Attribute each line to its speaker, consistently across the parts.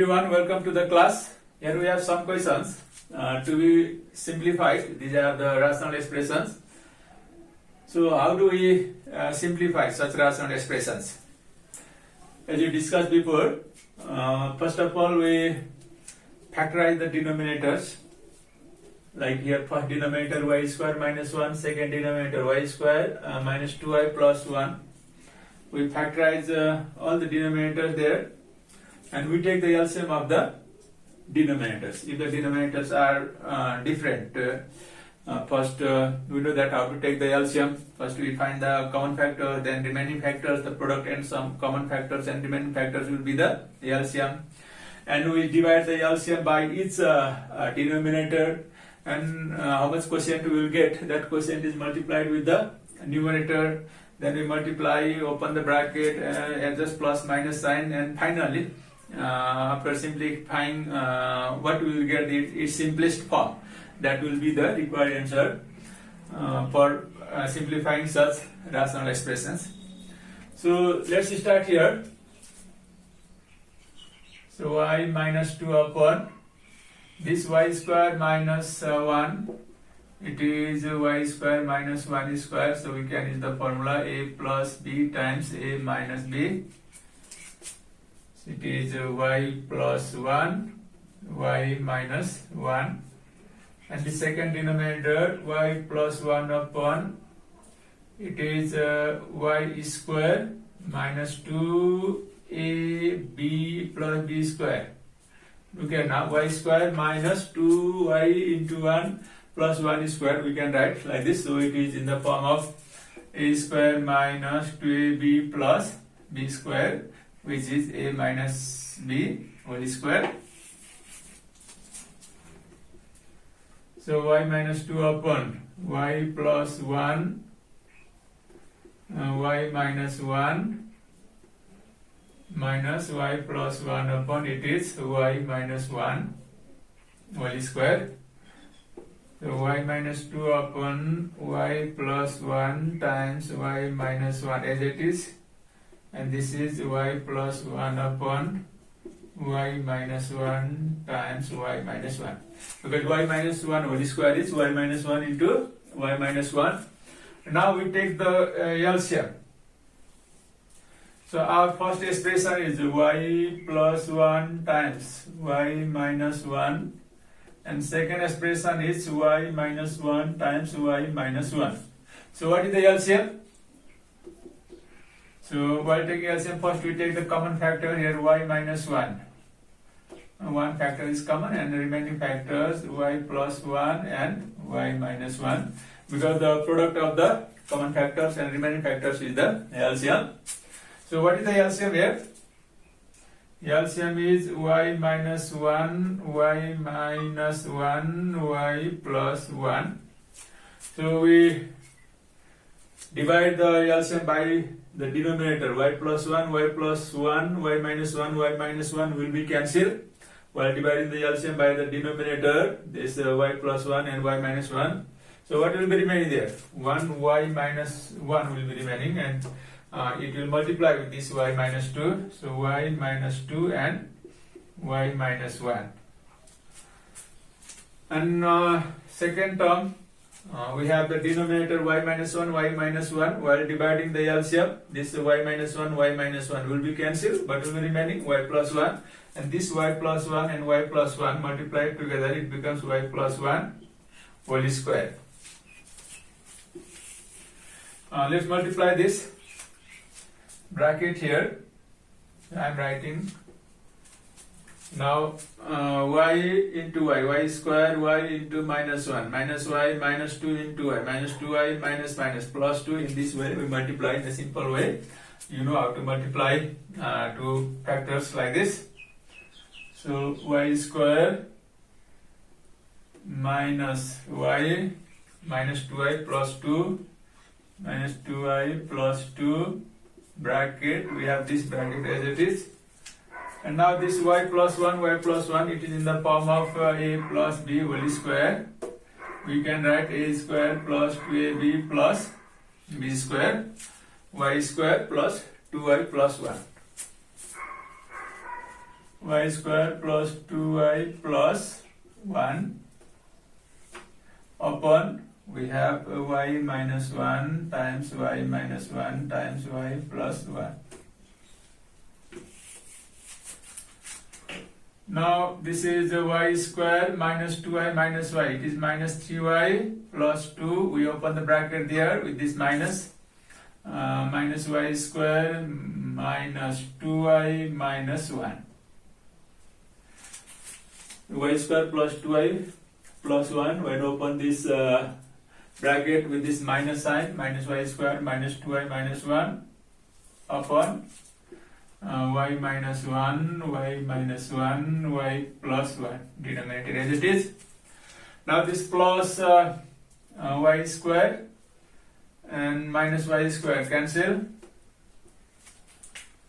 Speaker 1: everyone, welcome to the class. Here we have some questions to be simplified. These are the rational expressions. So how do we simplify such rational expressions? As we discussed before, first of all we factorize the denominators. Like here, first denominator y square minus 1, second denominator y square minus 2y plus 1. We factorize all the denominators there, and we take the LCM of the denominators. If the denominators are different, first we know that how to take the LCM. First we find the common factor, then remaining factors, the product and some common factors and remaining factors will be the LCM. And we divide the LCM by each denominator, and how much quotient we will get, that quotient is multiplied with the numerator. Then we multiply, open the bracket, adjust plus minus sign, and finally after simplifying what we will get its simplest form. That will be the required answer for simplifying such rational expressions. So let's start here. So y minus 2 upon this y square minus 1, it is y square minus 1 square, so we can use the formula a plus b times a minus b. So it is y plus 1, y minus 1, and the second denominator y plus 1 upon, it is y square minus 2ab plus b square. Okay, now y square minus 2y into 1 plus 1 square, we can write like this. So it is in the form of a square minus 2ab plus b square, which is a minus b whole square. So y minus 2 upon y plus 1, y minus 1 minus y plus 1 upon, it is y minus 1 whole square. So y minus 2 upon y plus 1 times y minus 1 as it is, and this is y plus 1 upon y minus 1 times y minus 1. Because y minus 1 whole square is y minus 1 into y minus 1. Now we take the LCM. So our first expression is y plus 1 times y minus 1, and second expression is y minus 1 times y minus 1. So what is the LCM? So while taking LCM, first we take the common factor here, y minus 1. One factor is common, and the remaining factors y plus 1 and y minus 1, because the product of the common factors and remaining factors is the LCM. So what is the LCM here? LCM is y minus 1, y minus 1, y plus 1. So we divide the LCM by the denominator, y plus 1, y plus 1, y minus 1, y minus 1 will be cancelled. While dividing the LCM by the denominator, this y plus 1 and y minus 1. So what will be remaining there? 1 y minus 1 will be remaining, and it will multiply with this y minus 2. So y minus 2 and y minus 1. And second term, we have the denominator y minus 1, y minus 1. While dividing the LCM, this y minus 1, y minus 1 will be cancelled, but will be remaining y plus 1. And this y plus 1 and y plus 1 multiplied together, it becomes y plus 1 whole square. Let's multiply this bracket here. I am writing now y into y square, y into minus 1, minus y minus 2 into y, minus 2y minus minus plus 2. In this way we multiply in a simple way. You know how to multiply two factors like this. So y square minus y minus 2y plus 2 minus 2y plus 2 bracket, we have this bracket as it is. And now this y plus 1, it is in the form of a plus b whole square. We can write a square plus 2ab plus b square, y square plus 2y plus 1. y square plus 2y plus 1 upon we have y minus 1 times y minus 1 times y plus 1. Now this is y square minus 2y minus y. It is minus 3y plus 2. We open the bracket there with this minus. Minus y square minus 2y minus 1. Y square plus 2y plus 1. When open this bracket with this minus sign, minus y square minus 2y minus 1 upon y minus 1, y minus 1, y plus 1, denominator as it is. Now this plus y square and minus y square cancel.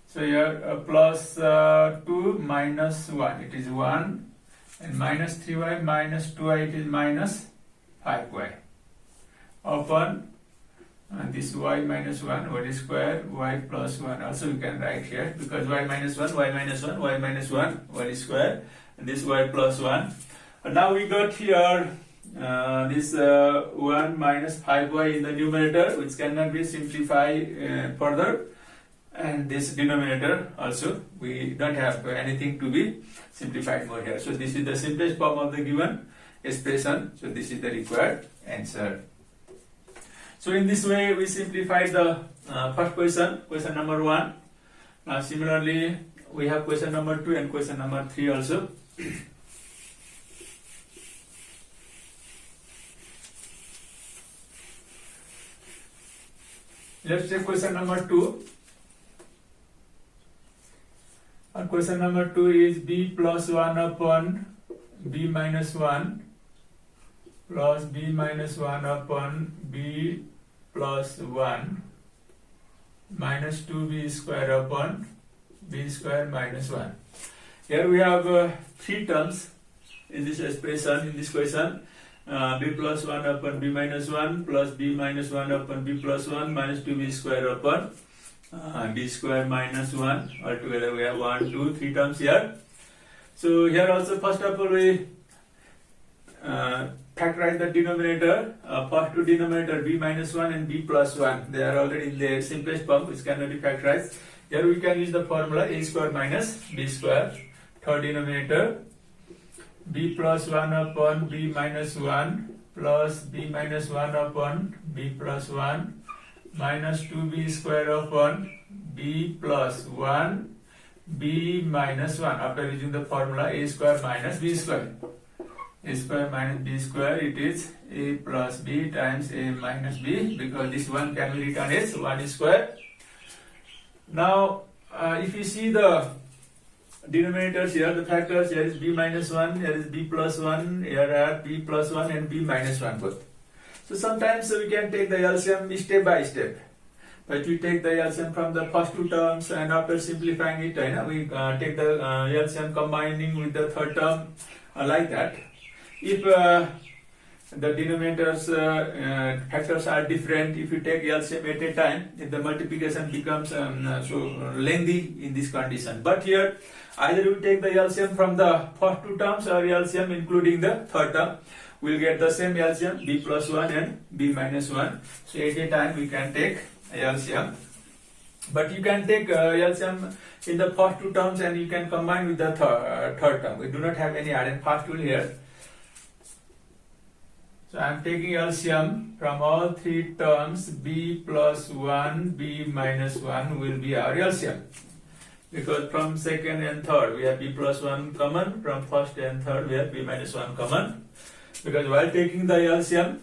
Speaker 1: So here plus 2 minus 1, it is 1, and minus 3y minus 2y, it is minus 5y upon this y minus 1 whole square, y plus 1. Also you can write here because y minus 1, y minus 1, y minus 1 whole square, and this y plus 1. And now we got here this 1 minus 5y in the numerator, which cannot be simplified further, and this denominator also we don't have anything to be simplified more here. So this is the simplest form of the given expression. So this is the required answer. So in this way we simplified the first question number 1. Now similarly we have question number 2 and question number 3 also. Let's take question number 2. And question number 2 is b plus 1 upon b minus 1 plus b minus 1 upon b plus 1 minus 2b square upon b square minus 1. Here we have 3 terms in this expression, in this question. B plus 1 upon b minus 1 plus b minus 1 upon b plus 1 minus 2b square upon b square minus 1. Altogether we have 1, 2, 3 terms here. So here also first of all we factorize the denominator. First two denominator b minus 1 and b plus 1, they are already in the simplest form which cannot be factorized. Here we can use the formula a square minus b square. Third denominator b plus 1 upon b minus 1 plus b minus 1 upon b plus 1 minus 2b square upon b plus 1 b minus 1. After using the formula a square minus b square. A square minus b square, it is a plus b times a minus b, because this one can be written as 1 square. Now if you see the denominators here, the factors, here is b minus 1, here is b plus 1, here are b plus 1 and b minus 1 both. So sometimes we can take the LCM step by step. But we take the LCM from the first two terms, and after simplifying it, we take the LCM combining with the third term, like that. If the denominators factors are different, if you take LCM at a time, if the multiplication becomes so lengthy in this condition. But here either you take the LCM from the first two terms or LCM including the third term, we'll get the same LCM b plus 1 and b minus 1. So at a time we can take LCM. But you can take LCM in the first two terms and you can combine with the third term. We do not have any add and fast rule here. So I am taking LCM from all three terms. B plus 1, B minus 1 will be our LCM. Because from second and third we have B plus 1 common, from first and third we have B minus 1 common. Because while taking the LCM,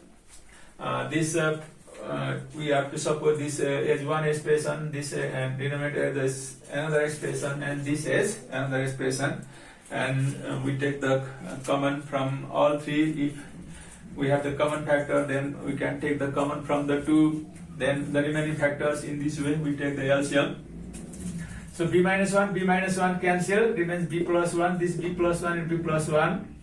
Speaker 1: we have to suppose this as one expression, this denominator as another expression, and this as another expression. And we take the common from all three. If we have the common factor, then we can take the common from the two, then the remaining factors. In this way we take the LCM. So b minus 1 cancel, remains b plus 1, this b plus 1 and b plus 1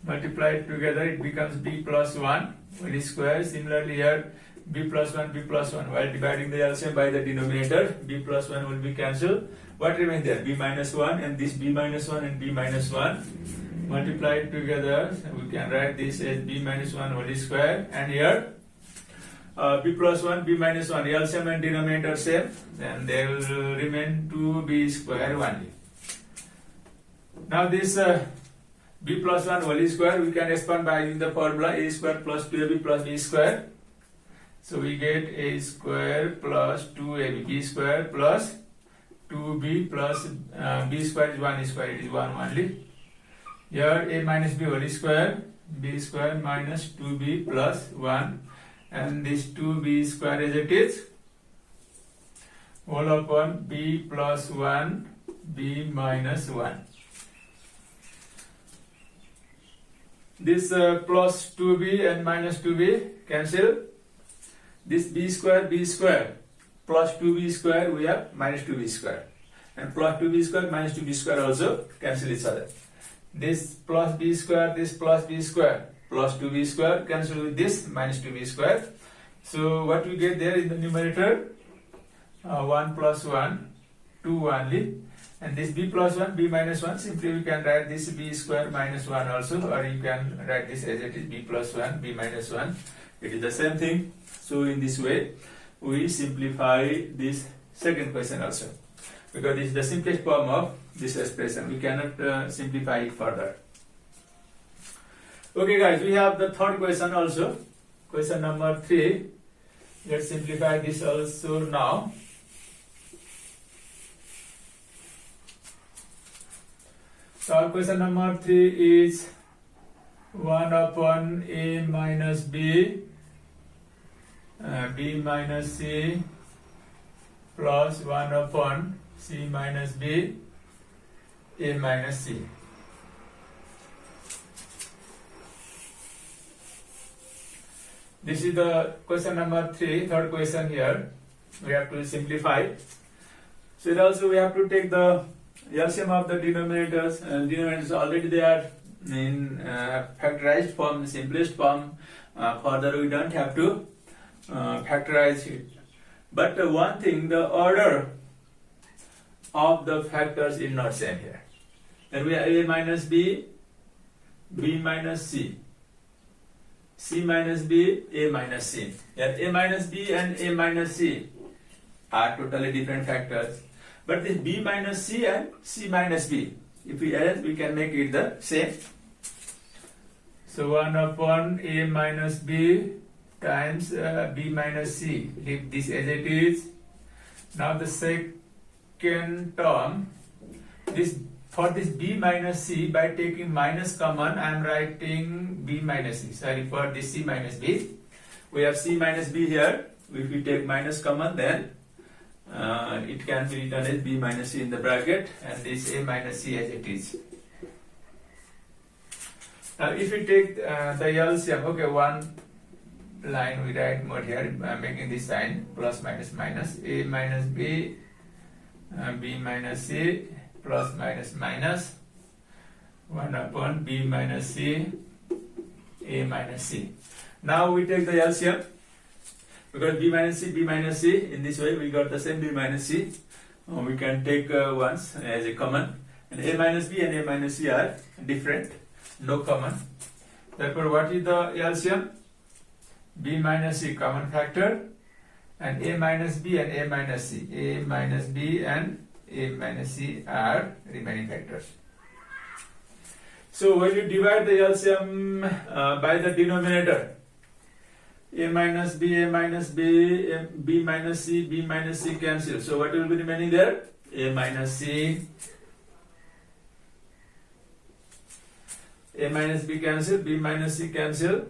Speaker 1: multiplied together, it becomes b plus 1 whole square. Similarly here b plus 1, b plus 1. While dividing the LCM by the denominator, b plus 1 will be cancelled. What remains there? B minus 1, and this b minus 1 and b minus 1 multiplied together. We can write this as b minus 1 whole square, and here b plus 1, b minus 1, LCM and denominator same, then they will remain 2b square only. Now this b plus 1 whole square we can expand by using the formula a square plus 2ab plus b square. So we get a square plus 2ab, b square plus 2b plus b square is 1 square, it is 1 only. Here a minus b whole square, b square minus 2b plus 1, and this 2b square as it is, whole upon b plus 1, b minus 1. This plus 2b and minus 2b cancel. This b square plus 2b square we have minus 2b square, and plus 2b square minus 2b square also cancel each other. This plus b square, this plus b square plus 2b square cancel with this minus 2b square. So what we get there in the numerator, 1 plus 1, 2 only. And this b plus 1, b minus 1, simply we can write this b square minus 1 also, or you can write this as it is, b plus 1, b minus 1. It is the same thing. So in this way, we simplify this second question also, because this is the simplest form of this expression. We cannot simplify it further. Okay guys, we have the third question also, question number 3. Let's simplify this also now. So our question number 3 is 1 upon a minus b, b minus c plus 1 upon c minus b, a minus c. This is the question number 3, third question here. We have to simplify. So it also we have to take the LCM of the denominators, and denominators already they are in factorized form, simplest form. Further we don't have to factorize it. But one thing, the order of the factors is not same here. Then we have a minus b, b minus c, c minus b, a minus c. Here a minus b and a minus c are totally different factors. But this b minus c and c minus b, if we arrange, we can make it the same. So 1 upon a minus b times b minus c. Leave this as it is. Now the second term, this for this b minus c, by taking minus common, I am writing b minus c. Sorry, for this c minus b, we have c minus b here. If we take minus common, then it can be written as b minus c in the bracket, and this a minus c as it is. Now if we take the LCM, okay, one line we write more here, making this sign plus minus minus, a minus b, b minus c plus minus minus 1 upon b minus c, a minus c. Now we take the LCM. Because b minus c, in this way we got the same b minus c. We can take once as a common, and a minus b and a minus c are different, no common. Therefore, what is the LCM? B minus c common factor, and a minus b and a minus c. A minus b and a minus c are remaining factors. So when you divide the LCM by the denominator, a minus b, a minus b, b minus c cancel. So what will be remaining there? A minus c, a minus b cancel, b minus c cancel.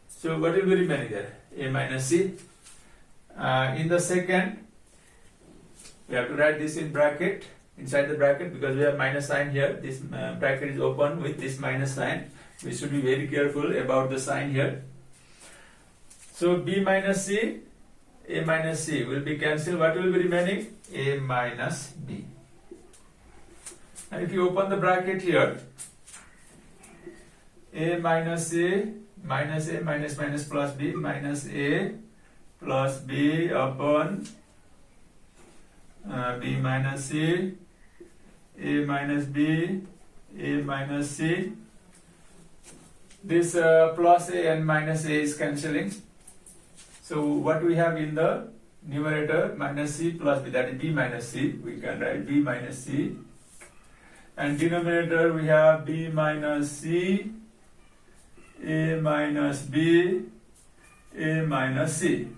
Speaker 1: So what will be remaining there? A minus c. In the second, we have to write this in bracket, inside the bracket, because we have minus sign here. This bracket is open with this minus sign. We should be very careful about the sign here. So b minus c, a minus c will be cancelled. What will be remaining? A minus b. And if you open the bracket here, a minus c minus a minus minus plus b minus a plus b upon b minus c, a minus b, a minus c. This plus a and minus a is cancelling. So what we have in the numerator, minus c plus b, that is b minus c. We can write b minus c. And denominator we have b minus c, a minus b, a minus c.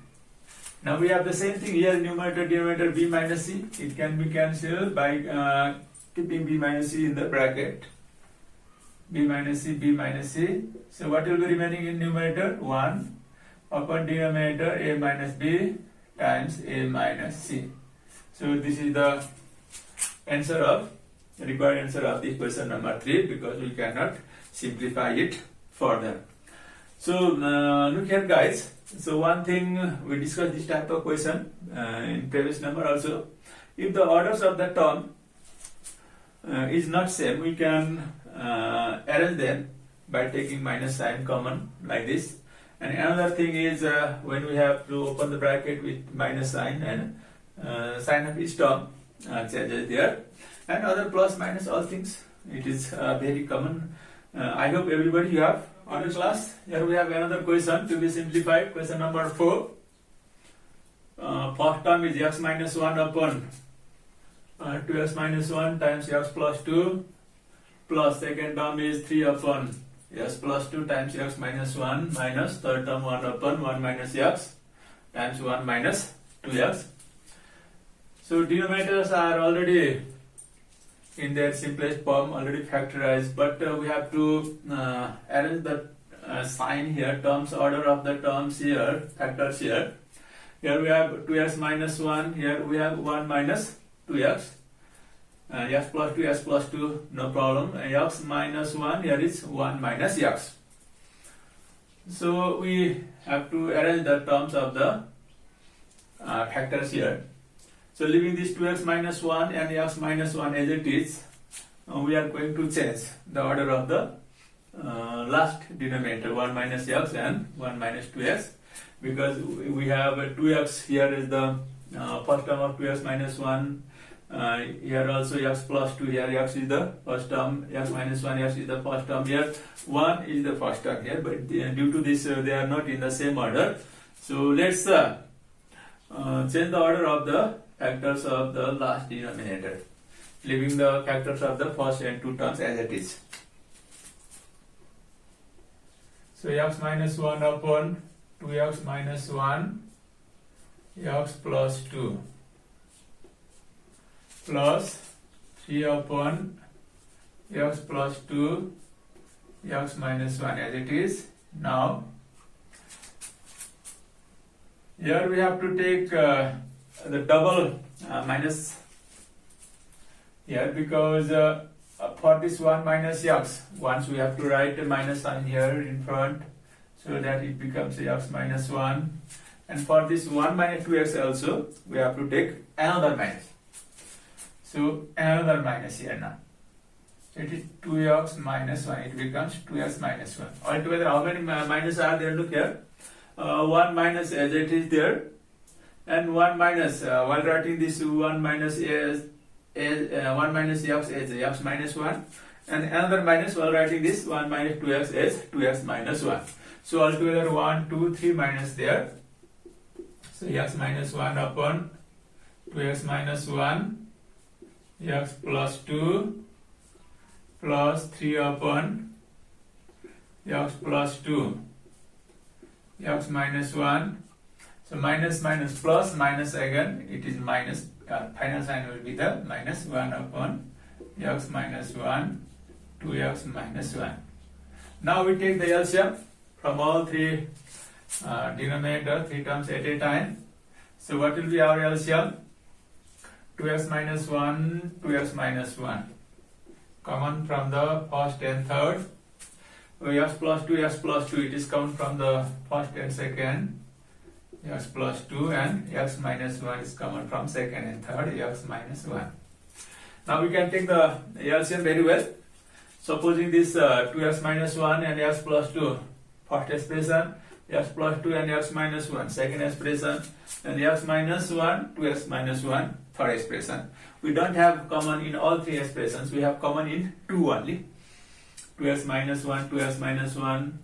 Speaker 1: Now we have the same thing here, numerator, denominator, b minus c. It can be cancelled by keeping b minus c in the bracket. B minus c, b minus c. So what will be remaining in numerator? 1 upon denominator a minus b times a minus c. So this is the required answer of the question number 3, because we cannot simplify it further. So look here guys. So one thing we discussed this type of question in previous number also. If the orders of the term is not same, we can arrange them by taking minus sign common like this. And another thing is when we have to open the bracket with minus sign and sign of each term changes there, and other plus minus all things. It is very common. I hope everybody you have on the class. Here we have another question to be simplified. Question number 4. First term is x minus 1 upon 2x minus 1 times x plus 2, plus second term is 3 upon x plus 2 times x minus 1, minus third term 1 upon 1 minus x times 1 minus 2x. So denominators are already in their simplest form, already factorized, but we have to arrange the sign here, terms, order of the terms here, factors here. Here we have 2x minus 1, here we have 1 minus 2x. X plus 2, x plus 2, no problem. X minus 1, here is 1 minus x. So we have to arrange the terms of the factors here. So leaving this 2x minus 1 and x minus 1 as it is, we are going to change the order of the last denominator, 1 minus x and 1 minus 2x, because we have 2x here is the first term of 2x minus 1, here also x plus 2, here x is the first term, x minus 1, x is the first term, here 1 is the first term here, but due to this they are not in the same order. So let's change the order of the factors of the last denominator, leaving the factors of the first and two terms as it is. So x minus 1 upon 2x minus 1, x plus 2, plus 3 upon x plus 2, x minus 1 as it is. Now, here we have to take the double minus here, because for this 1 minus x, once we have to write a minus sign here in front, so that it becomes x minus 1. And for this 1 minus 2x also, we have to take another minus. So another minus here now. So it is 2x minus 1. It becomes 2x minus 1. Altogether, how many minus are there? Look here. 1 minus as it is there, and 1 minus while writing this 1 minus as 1 minus x as x minus 1, and another minus while writing this 1 minus 2x as 2x minus 1. So altogether 1, 2, 3 minus there. So x minus 1 upon 2x minus 1, x plus 2, plus 3 upon x plus 2, x minus 1. So minus minus plus minus again, it is minus, final sign will be the minus 1 upon x minus 1, 2x minus 1. Now we take the LCM from all three denominator, 3 terms at a time. So what will be our LCM? 2x minus 1, 2x minus 1. Common from the first and third. X plus 2, x plus 2, it is common from the first and second. X plus 2, and x minus 1 is common from second and third, x minus 1. Now we can take the LCM very well. Supposing this 2x minus 1 and x plus 2 first expression, x plus 2 and x minus 1, second expression, and x minus 1, 2x minus 1, third expression. We don't have common in all three expressions, we have common in two only. 2x minus 1, 2x minus 1,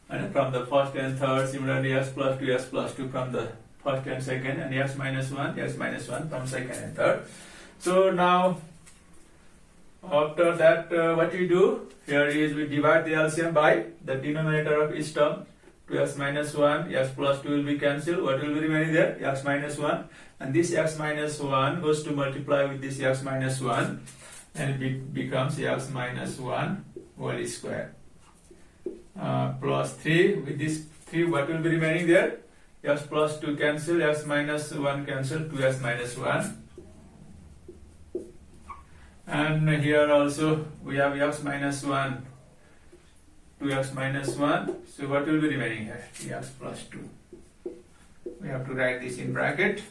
Speaker 1: and from the first and third, similarly x plus 2, x plus 2 from the first and second, and x minus 1 from second and third. So now, after that, what we do here is we divide the LCM by the denominator of each term. 2x minus 1, x plus 2 will be cancelled. What will be remaining there? X minus 1. And this x minus 1 goes to multiply with this x minus 1, and it becomes x minus 1 whole square. Plus 3. With this 3, what will be remaining there? X plus 2 cancel, x minus 1 cancel, 2x minus 1. And here also we have x minus 1, 2x minus 1. So what will be remaining here? X plus 2. We have to write this in bracket.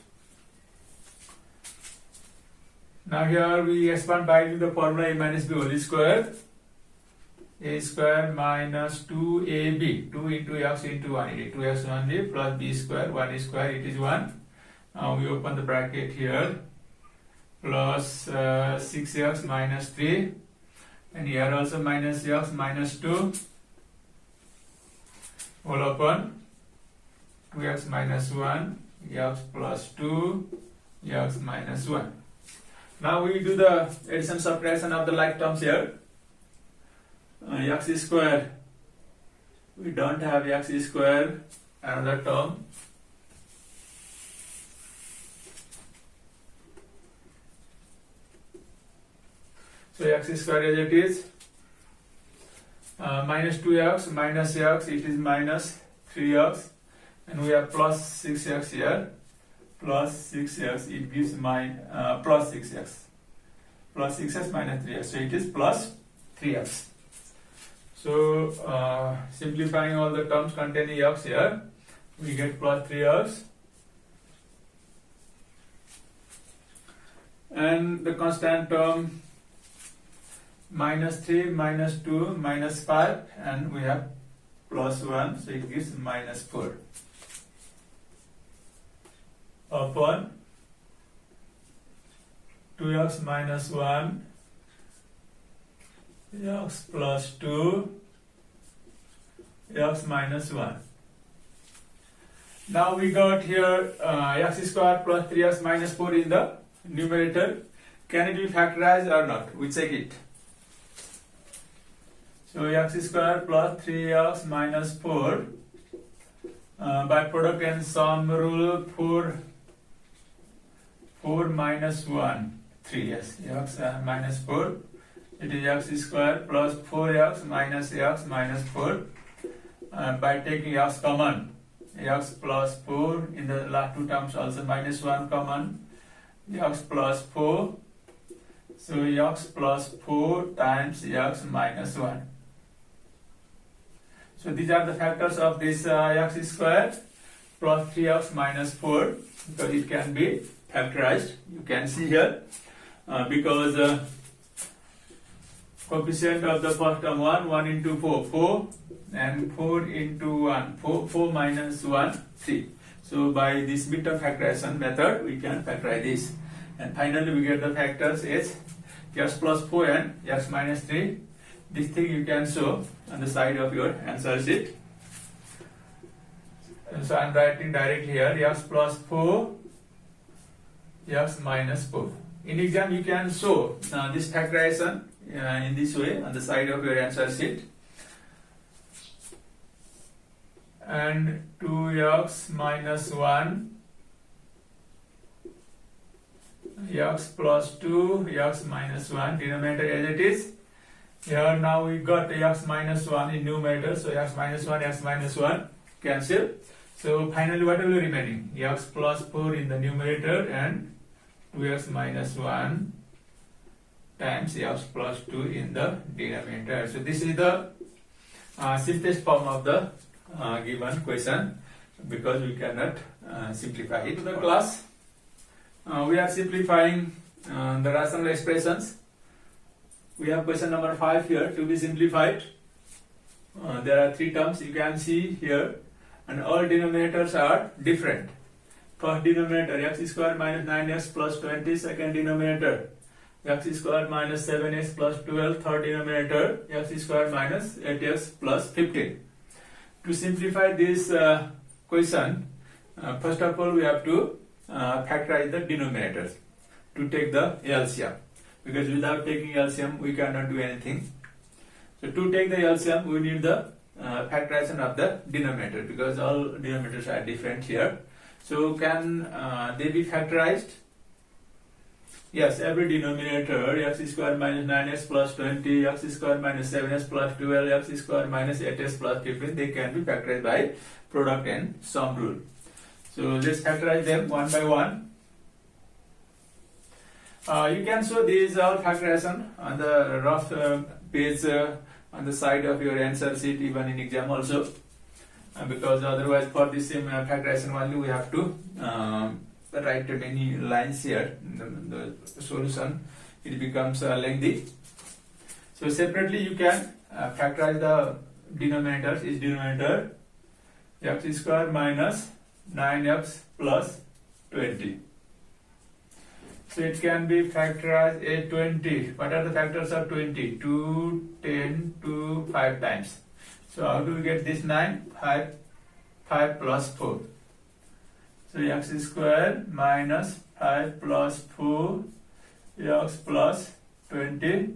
Speaker 1: Now here we expand by using the formula a minus b whole square. A square minus 2ab, 2 into x into 1, it is 2x only, plus b square, 1 square, it is 1. Now we open the bracket here, plus 6x minus 3, and here also minus x minus 2, whole open, 2x minus 1, x plus 2, x minus 1. Now we do the addition subtraction of the like terms here. X square, we don't have x square, another term. So x square as it is, minus 2x minus x, it is minus 3x, and we have plus 6x here, plus 6x, it gives plus 6x, plus 6x minus 3x, so it is plus 3x. So simplifying all the terms containing x here, we get plus 3x, and the constant term minus 3, minus 2, minus 5, and we have plus 1, so it gives minus 4 upon 2x minus 1, x plus 2, x minus 1. Now we got here x square plus 3x minus 4 in the numerator. Can it be factorized or not? We check it. So x square plus 3x minus 4, by product and sum rule, 4 minus 1, 3, yes, x minus 4. It is x square plus 4x minus 4. By taking x common, x plus 4, in the last two terms also minus 1 common, x plus 4. So x plus 4 times x minus 1. So these are the factors of this x square plus 3x minus 4, because it can be factorized. You can see here, because coefficient of the first term 1 into 4, and 4 into 1, 4 minus 1, 3. So by this midterm factorization method, we can factorize this. And finally we get the factors as x plus 4 and x minus 3. This thing you can show on the side of your answer sheet. And so I am writing directly here, x plus 4, x minus 4. In exam you can show this factorization in this way on the side of your answer sheet. And 2x minus 1, x plus 2, x minus 1, denominator as it is. Here now we got x minus 1 in numerator, so x minus 1 cancel. So finally what will be remaining? X plus 4 in the numerator and 2x minus 1 times x plus 2 in the denominator. So this is the simplest form of the given question, because we cannot simplify it. In the class, we are simplifying the rational expressions. We have question number 5 here to be simplified. There are 3 terms you can see here. and all denominators are different. First denominator x square minus 9x plus 20, second denominator x square minus 7x plus 12, third denominator x square minus 8x plus 15. To simplify this question, first of all we have to factorize the denominators to take the LCM, because without taking LCM we cannot do anything. So to take the LCM we need the factorization of the denominator, because all denominators are different here. So can they be factorized? Yes, every denominator x square minus 9x plus 20, x square minus 7x plus 12, x square minus 8x plus 15, they can be factorized by product and sum rule. So let's factorize them one by one. You can show these all factorization on the rough page on the side of your answer sheet, even in exam also, because otherwise for this same factorization only we have to write many lines here. The solution, it becomes lengthy. So separately you can factorize the denominators. Each denominator x square minus 9x plus 20. So it can be factorized as 20. What are the factors of 20? 2, 10, 2, 5 times. So how do we get this 9? 5 plus 4. So x square minus 5 plus 4 x plus 20,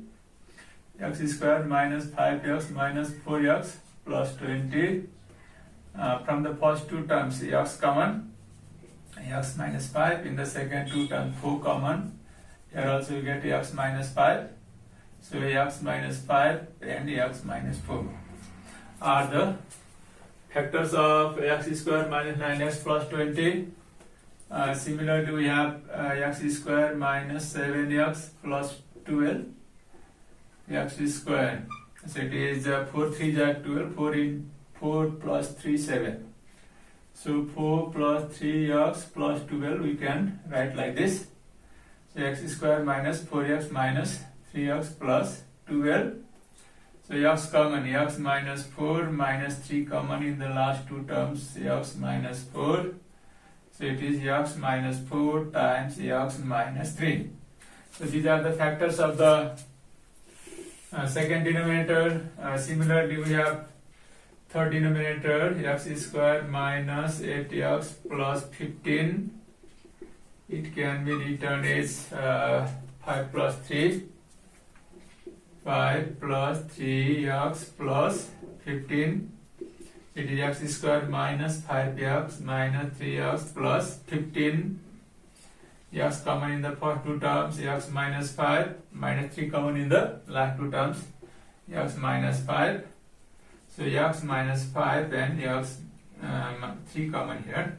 Speaker 1: x square minus 5x minus 4x plus 20. From the first two terms x common, x minus 5. In the second two terms 4 common. Here also you get x minus 5. So x minus 5 and x minus 4 are the factors of x square minus 9x plus 20. Similarly we have x square minus 7x plus 12, x square. So it is 4 3 are 12, 4 plus 3 7. So 4 plus 3x plus 12 we can write like this. So x square minus 4x minus 3x plus 12. So x common, x minus 4 minus 3 common in the last two terms, x minus 4. So it is x minus 4 times x minus 3. So these are the factors of the second denominator. Similarly we have third denominator, x square minus 8x plus 15. It can be written as 5 plus 3. 5 plus 3x plus 15. It is x square minus 5x minus 3x plus 15. X common in the first two terms, x minus 5, minus 3 common in the last two terms, x minus 5. So x minus 5 and x 3 common here.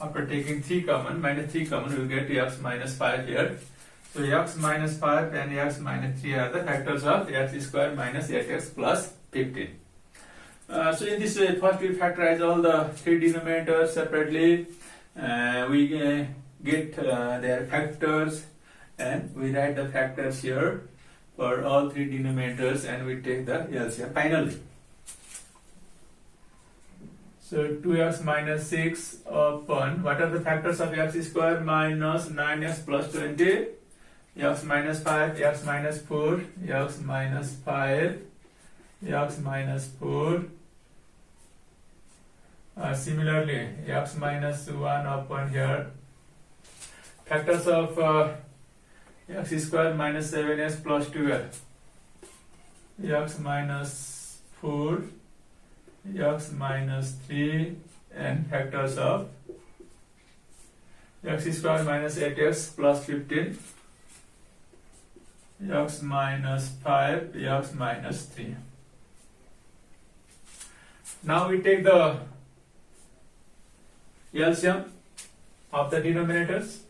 Speaker 1: After taking 3 common, minus 3 common, we will get x minus 5 here. So x minus 5 and x minus 3 are the factors of x square minus 8x plus 15. So in this way, first we factorize all the three denominators separately. We get their factors and we write the factors here for all three denominators and we take the LCM finally. So 2x minus 6 upon, what are the factors of x square minus 9x plus 20? X minus 5, x minus 4, x minus 5, x minus 4. Similarly, x minus 1 upon here. Factors of x square minus 7x plus 12. X minus 4, x minus 3, and factors of x square minus 8x plus 15. X minus 5, x minus 3. Now we take the LCM of the denominators.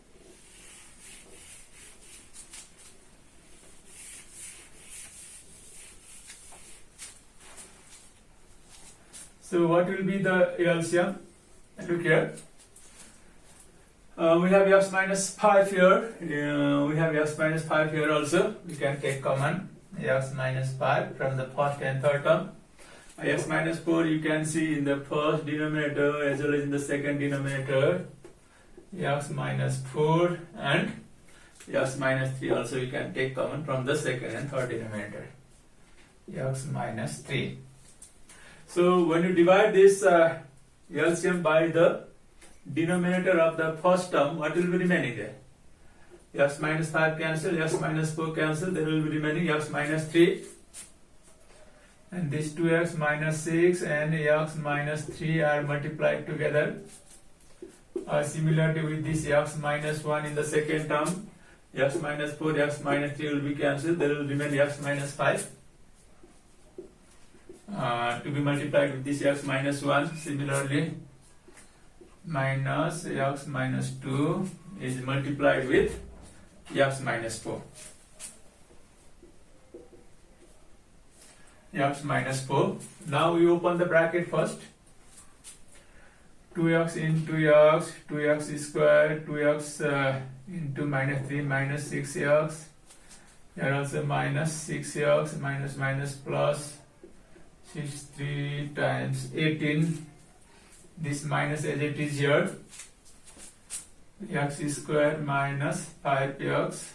Speaker 1: So what will be the LCM? Look here. We have x minus 5 here. We have x minus 5 here also. We can take common x minus 5 from the first and third term. x minus 4 you can see in the first denominator as well as in the second denominator. X minus 4 and x minus 3 also you can take common from the second and third denominator. X minus 3. So when you divide this LCM by the denominator of the first term, what will be remaining there? X minus 5 cancel, x minus 4 cancel, there will be remaining x minus 3. And this 2x minus 6 and x minus 3 are multiplied together. Similarly with this x minus 1 in the second term, x minus 4, x minus 3 will be cancelled, there will remain x minus 5 to be multiplied with this x minus 1. Similarly, minus x minus 2 is multiplied with x minus 4. X minus 4. Now we open the bracket first. 2x into x, 2x square, 2x into minus 3 minus 6x. Here also minus 6x minus minus plus 63 times 18. This minus as it is here. X square minus 5x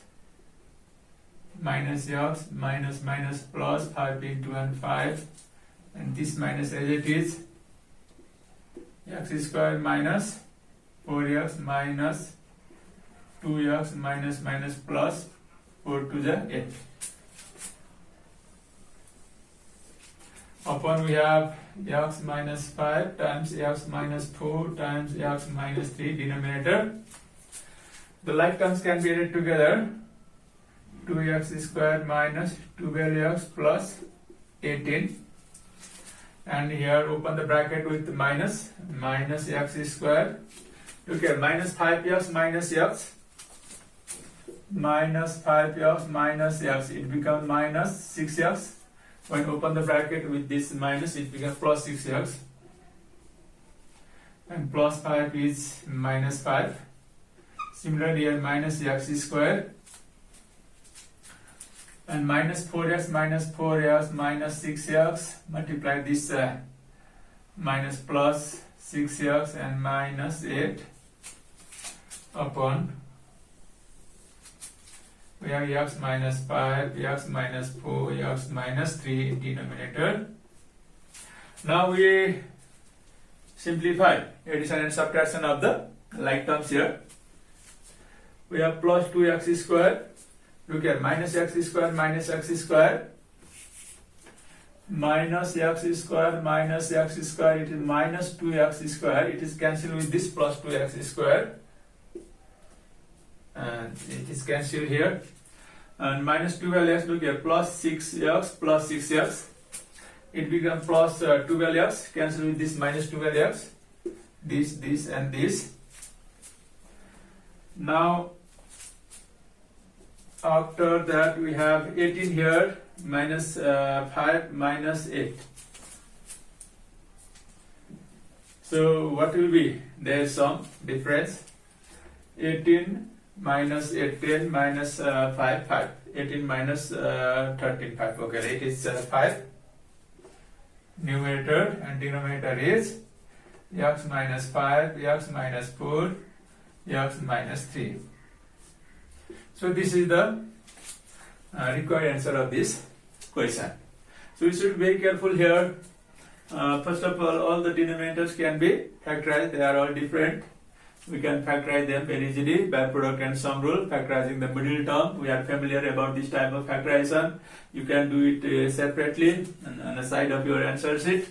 Speaker 1: minus x minus minus plus 5 into 1 5, and this minus as it is. X square minus 4x minus 2x minus minus plus 4 to the 8. Upon we have x minus 5 times x minus 4 times x minus 3 denominator. The like terms can be added together. 2x square minus 12x plus 18. And here open the bracket with minus x square. Look here, minus 5x minus x. Minus 5x minus x. It becomes minus 6x. When open the bracket with this minus, it becomes plus 6x. And plus 5 is minus 5. Similarly here minus x square. And minus 4x minus 6x, multiply this minus plus 6x and minus 8 upon, we have x minus 5, x minus 4, x minus 3 in denominator. Now we simplify addition and subtraction of the like terms here. We have plus 2x square. Look here, minus x square minus x square. Minus x square minus x square, it is minus 2x square. It is cancelled with this plus 2x square. And it is cancelled here. And minus 12x, look here, plus 6x plus 6x. It becomes plus 12x, cancel with this minus 12x. This and this. Now, after that we have 18 here, minus 5 minus 8. So what will be? There is some difference. 18 minus 18 minus 5. 18 minus 13 5. Okay, it is 5. Numerator and denominator is x minus 5, x minus 4, x minus 3. So this is the required answer of this question. So you should be very careful here. First of all the denominators can be factorized. They are all different. We can factorize them very easily by product and sum rule. Factorizing the middle term, we are familiar about this type of factorization. You can do it separately on the side of your answer sheet,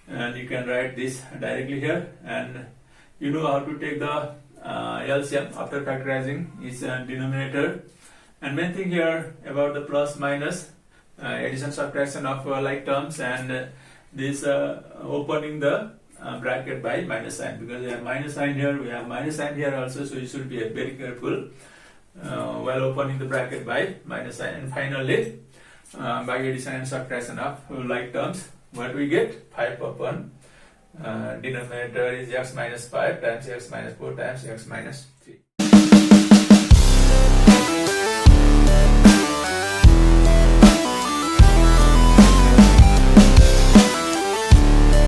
Speaker 1: and you can write this directly here. And you know how to take the LCM after factorizing is denominator. And main thing here about the plus minus, addition subtraction of like terms, and this opening the bracket by minus sign, because we have minus sign here, we have minus sign here also, so you should be very careful while opening the bracket by minus sign. And finally, by addition and subtraction of like terms, what we get? 5 upon denominator is x minus 5 times x minus 4 times x minus 3.